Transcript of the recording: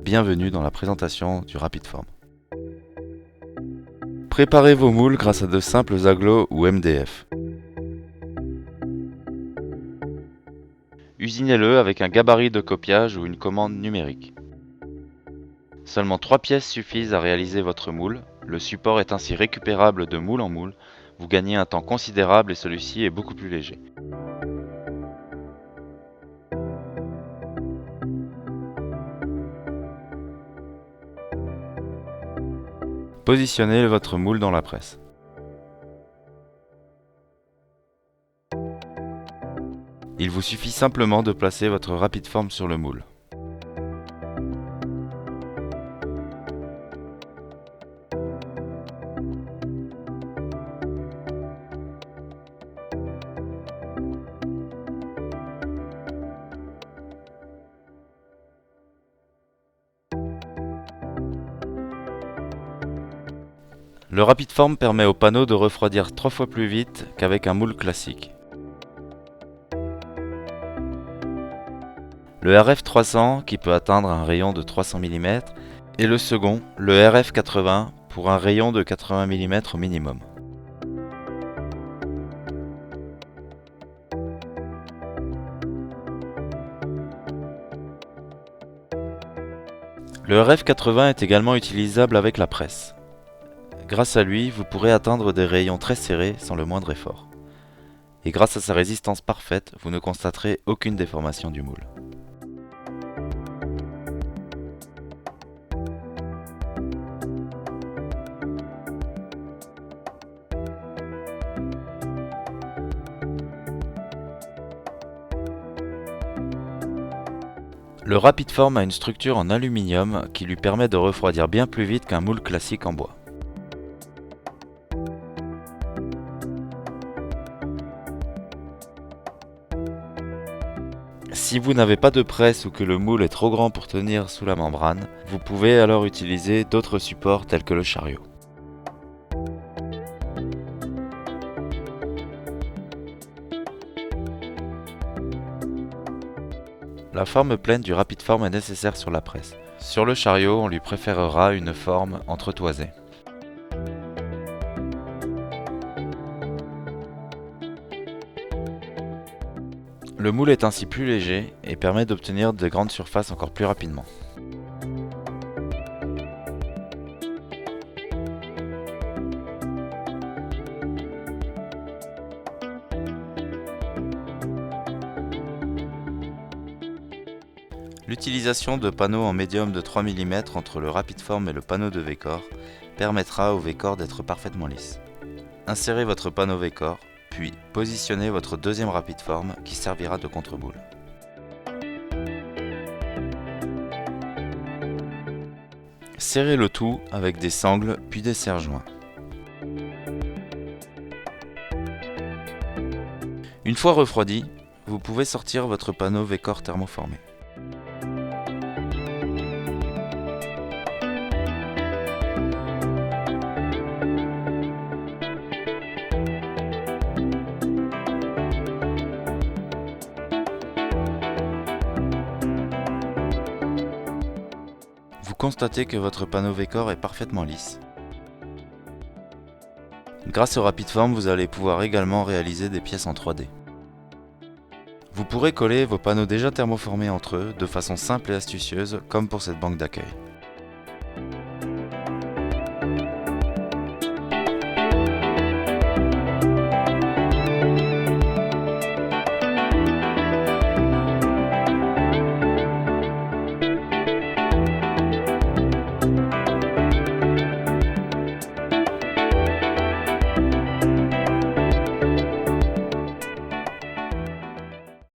bienvenue dans la présentation du RapidForm. Préparez vos moules grâce à de simples agglos ou MDF. Usinez-le avec un gabarit de copiage ou une commande numérique. Seulement 3 pièces suffisent à réaliser votre moule. Le support est ainsi récupérable de moule en moule. Vous gagnez un temps considérable et celui-ci est beaucoup plus léger. Positionnez votre moule dans la presse. Il vous suffit simplement de placer votre RapidForm sur le moule. Le RapidForm permet au panneau de refroidir 3 fois plus vite qu'avec un moule classique. Le RF300 qui peut atteindre un rayon de 300 mm et le second, le RF80 pour un rayon de 80 mm au minimum. Le RF80 est également utilisable avec la presse. Grâce à lui, vous pourrez atteindre des rayons très serrés sans le moindre effort. Et grâce à sa résistance parfaite, vous ne constaterez aucune déformation du moule. Le RapidForm a une structure en aluminium qui lui permet de refroidir bien plus vite qu'un moule classique en bois. Si vous n'avez pas de presse ou que le moule est trop grand pour tenir sous la membrane, vous pouvez alors utiliser d'autres supports tels que le chariot. La forme pleine du RapidForm est nécessaire sur la presse. Sur le chariot, on lui préférera une forme entretoisée. Le moule est ainsi plus léger et permet d'obtenir de grandes surfaces encore plus rapidement. L'utilisation de panneaux en médium de 3 mm entre le RapidForm et le panneau de V-Core permettra au V-Core d'être parfaitement lisse. Insérez votre panneau V-Core, puis positionnez votre deuxième RapidForm qui servira de contre-moule. Serrez le tout avec des sangles puis des serre-joints. Une fois refroidi, vous pouvez sortir votre panneau V-Core thermoformé. Vous constatez que votre panneau V-Core est parfaitement lisse. Grâce au RapidForm, vous allez pouvoir également réaliser des pièces en 3D. Vous pourrez coller vos panneaux déjà thermoformés entre eux de façon simple et astucieuse, comme pour cette banque d'accueil.